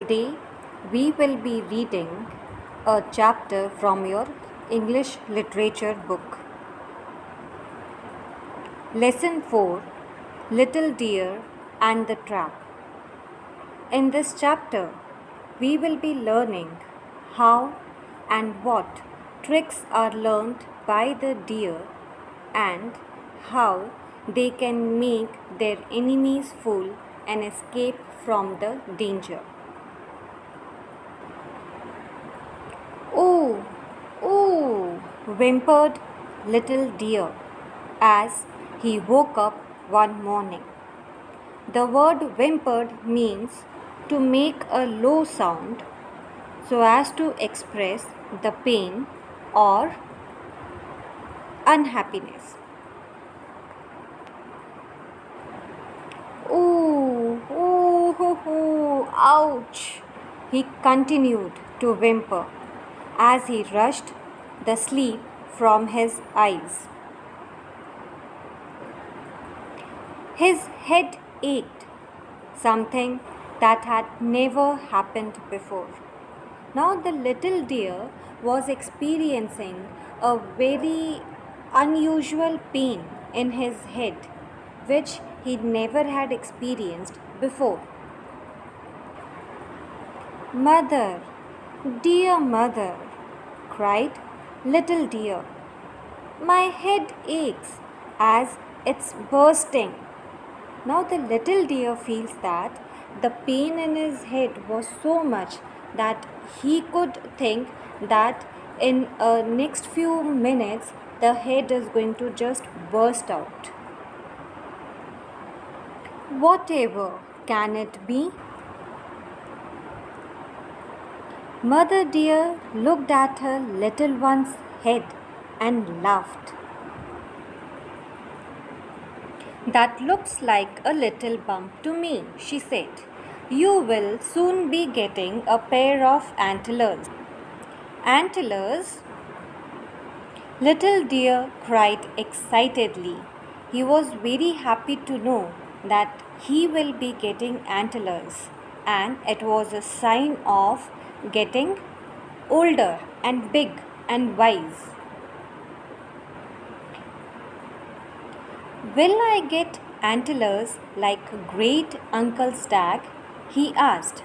Today we will be reading a chapter from your English literature book. Lesson 4, Little Deer and the Trap. In this chapter, we will be learning how and what tricks are learned by the deer and how they can make their enemies fool and escape from the danger. Oh, oh, whimpered Little Deer as he woke up one morning. The word whimpered means to make a low sound so as to express the pain or unhappiness. Oh, oh, oh, oh, ouch, he continued to whimper as he rushed the sleep from his eyes. His head ached, something that had never happened before. Now the little deer was experiencing a very unusual pain in his head, which he never had experienced before. Mother, dear mother, cried Little Deer, my head aches as it's bursting. Now the little deer feels that the pain in his head was so much that he could think that in next few minutes the head is going to just burst out. Whatever can it be? Mother deer looked at her little one's head and laughed. That looks like a little bump to me, she said. You will soon be getting a pair of antlers. Antlers? Little Deer cried excitedly. He was very happy to know that he will be getting antlers, and it was a sign of getting older and big and wise. Will I get antlers like Great Uncle Stag? He asked.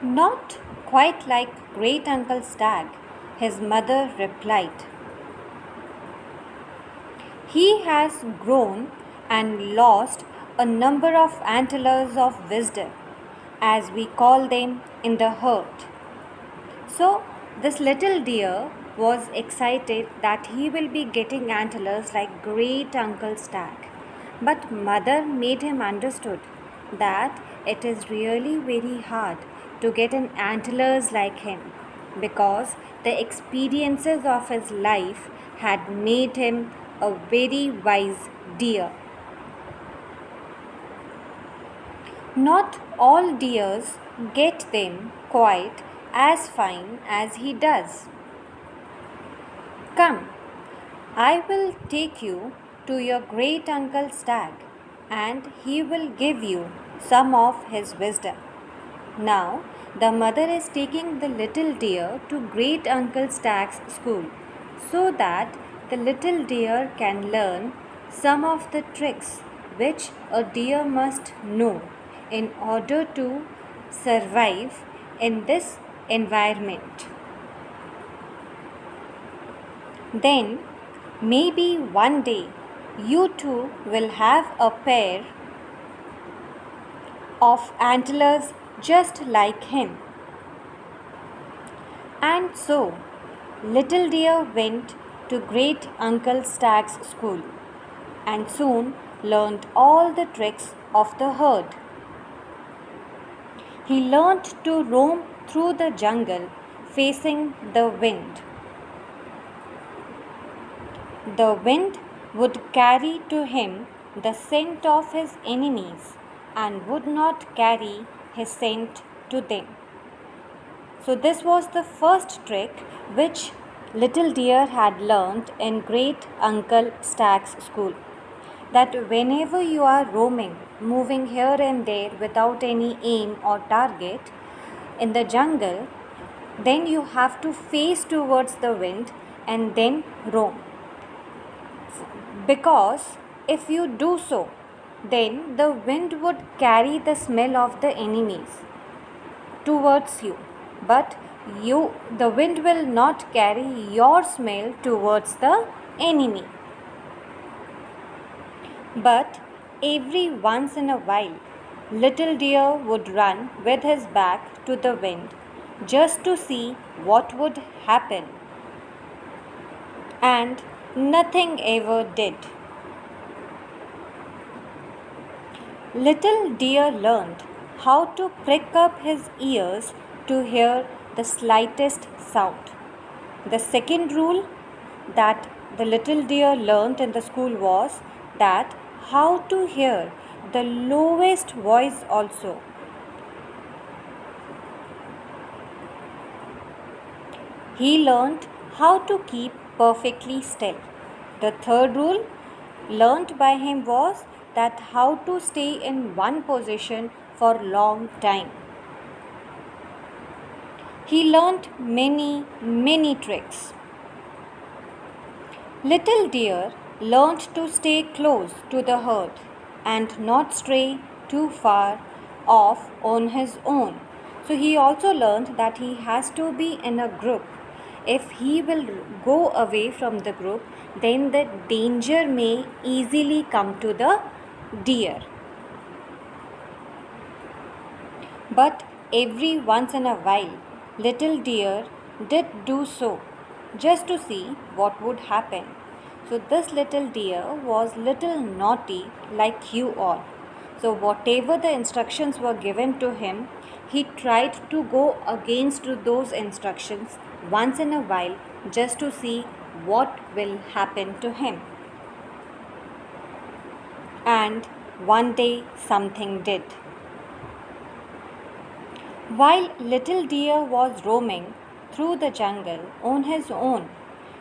Not quite like Great Uncle Stag, his mother replied. He has grown and lost a number of antlers of wisdom, as we call them in the herd. So, this little deer was excited that he will be getting antlers like Great Uncle Stag. But mother made him understood that it is really very hard to get an antlers like him because the experiences of his life had made him a very wise deer. Not all deers get them quite as fine as he does. Come, I will take you to your great uncle Stag, and he will give you some of his wisdom. Now, the mother is taking the little deer to great uncle Stag's school so that the little deer can learn some of the tricks which a deer must know in order to survive in this environment. Then, maybe one day you too will have a pair of antlers just like him. And so, Little Deer went to Great Uncle Stag's school and soon learned all the tricks of the herd. He learned to roam through the jungle facing the wind. The wind would carry to him the scent of his enemies and would not carry his scent to them. So, this was the first trick which Little Deer had learned in Great Uncle Stag's school. that whenever you are roaming, moving here and there without any aim or target in the jungle, then you have to face towards the wind and then roam. Because if you do so, then the wind would carry the smell of the enemies towards you, but the wind will not carry your smell towards the enemy. But every once in a while, little deer would run with his back to the wind just to see what would happen, and nothing ever did. Little deer learned how to prick up his ears to hear the slightest sound. The second rule that the little deer learned in the school was that how to hear the lowest voice also. He learned how to keep perfectly still. The third rule learned by him was that how to stay in one position for long time. He learned many tricks. Little deer learned to stay close to the herd and not stray too far off on his own. So he also learned that he has to be in a group. If he will go away from the group, then the danger may easily come to the deer. But every once in a while, little deer did do so just to see what would happen. So this little deer was little naughty like you all. So whatever the instructions were given to him, he tried to go against those instructions once in a while just to see what will happen to him. And one day something did. While little deer was roaming through the jungle on his own,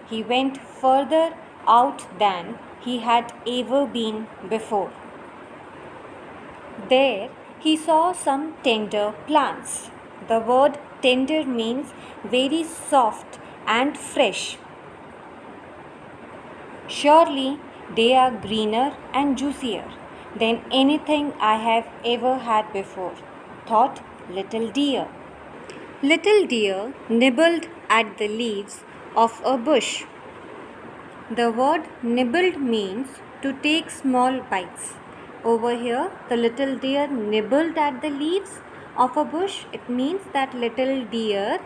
he went further out than he had ever been before. There he saw some tender plants. The word tender means very soft and fresh. Surely they are greener and juicier than anything I have ever had before, thought little deer. Little deer nibbled at the leaves of a bush. The word nibbled means to take small bites. Over here, the little deer nibbled at the leaves of a bush. It means that little deer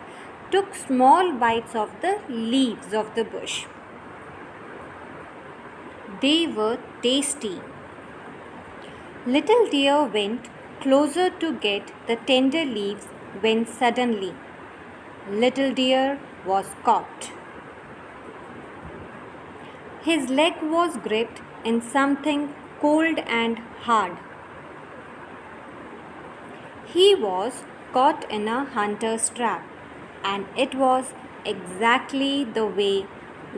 took small bites of the leaves of the bush. They were tasty. Little deer went closer to get the tender leaves when suddenly little deer was caught. His leg was gripped in something cold and hard. He was caught in a hunter's trap, and it was exactly the way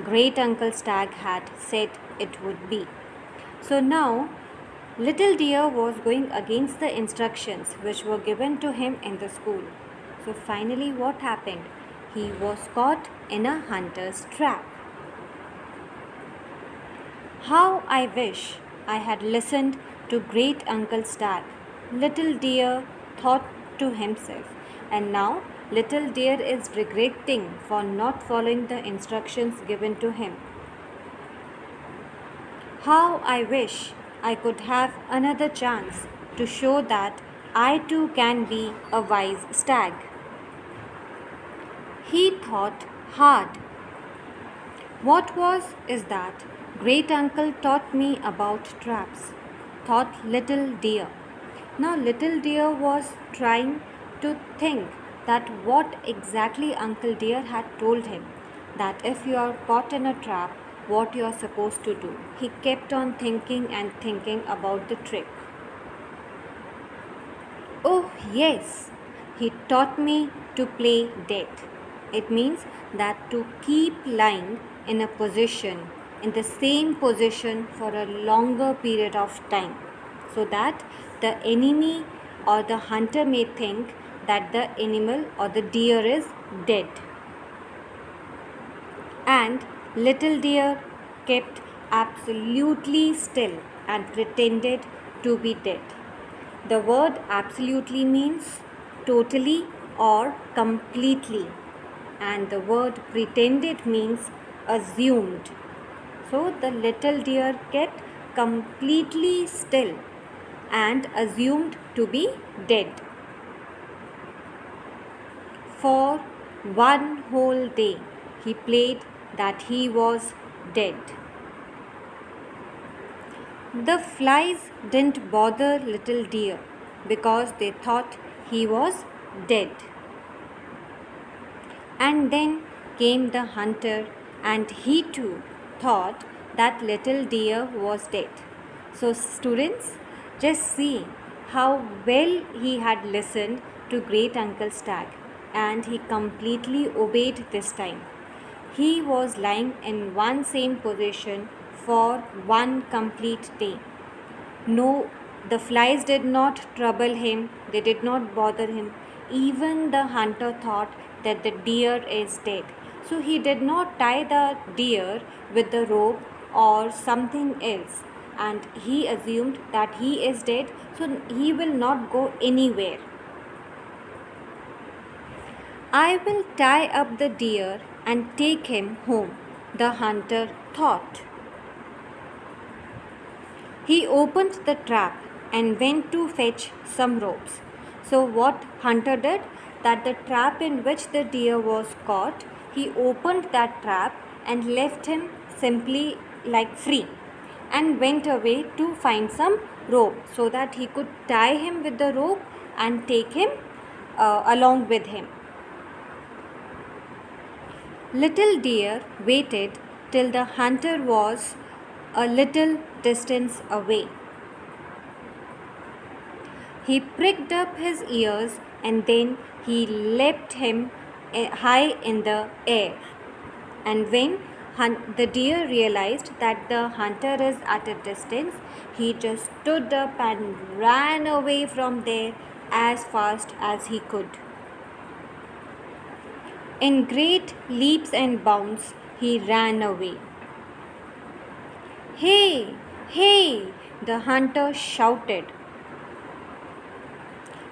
Great Uncle Stag had said it would be. So now, little deer was going against the instructions which were given to him in the school. So finally, what happened? He was caught in a hunter's trap. How I wish I had listened to Great Uncle Stag, little deer thought to himself, and now little deer is regretting for not following the instructions given to him. How I wish I could have another chance to show that I too can be a wise stag. He thought hard. What was is that Great Uncle taught me about traps, thought little deer. Now little deer was trying to think that what exactly Uncle Deer had told him, that if you are caught in a trap, what you are supposed to do. He kept on thinking and thinking about the trick. Oh yes, he taught me to play dead. It means that to keep lying in a position in the same position for a longer period of time, so that the enemy or the hunter may think that the animal or the deer is dead. And little deer kept absolutely still and pretended to be dead. The word absolutely means totally or completely, and the word pretended means assumed. So the little deer kept completely still and assumed to be dead. For one whole day, he played that he was dead. The flies didn't bother little deer because they thought he was dead. And then came the hunter, and he too thought that little deer was dead. So, students, just see how well he had listened to Great Uncle Stag, and he completely obeyed this time. He was lying in one same position for one complete day. No, the flies did not trouble him, they did not bother him. Even the hunter thought that the deer is dead. So he did not tie the deer with the rope or something else, and he assumed that he is dead, so he will not go anywhere. I will tie up the deer and take him home, the hunter thought. He opened the trap and went to fetch some ropes. So what hunter did, that the trap in which the deer was caught, he opened that trap and left him simply like free, and went away to find some rope so that he could tie him with the rope and take him along with him. Little deer waited till the hunter was a little distance away. He pricked up his ears and then he leapt him high in the air. And when the deer realized that the hunter is at a distance, he just stood up and ran away from there as fast as he could. In great leaps and bounds, he ran away. Hey, hey, the hunter shouted.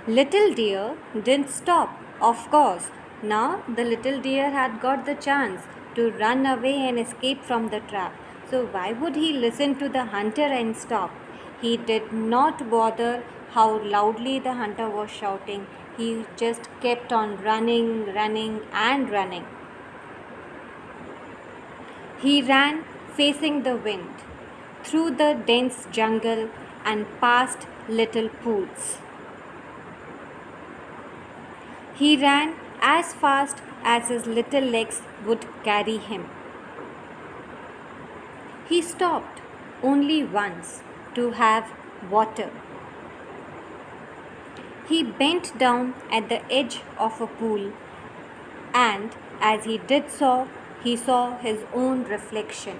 Little deer didn't stop, of course. Now the little deer had got the chance to run away and escape from the trap. So why would he listen to the hunter and stop? He did not bother how loudly the hunter was shouting. He just kept on running, running, and running. He ran facing the wind, through the dense jungle and past little pools. He ran as fast as his little legs would carry him. He stopped only once to have water. He bent down at the edge of a pool, and as he did so, he saw his own reflection.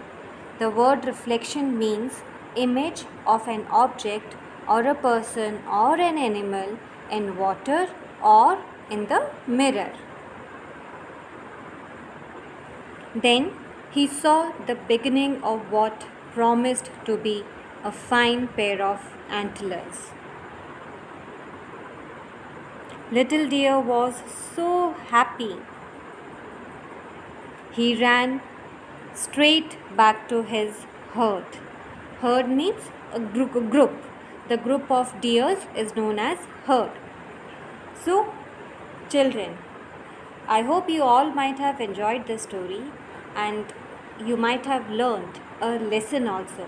The word reflection means image of an object or a person or an animal in water or in the mirror. Then he saw the beginning of what promised to be a fine pair of antlers. Little deer was so happy. He ran straight back to his herd. Herd means a group. The group of deers is known as herd. So, children, I hope you all might have enjoyed this story, and you might have learned a lesson also,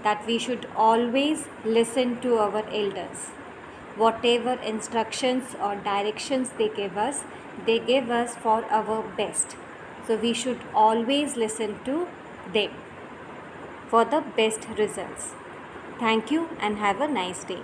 that we should always listen to our elders. Whatever instructions or directions they give us for our best. So we should always listen to them for the best results. Thank you and have a nice day.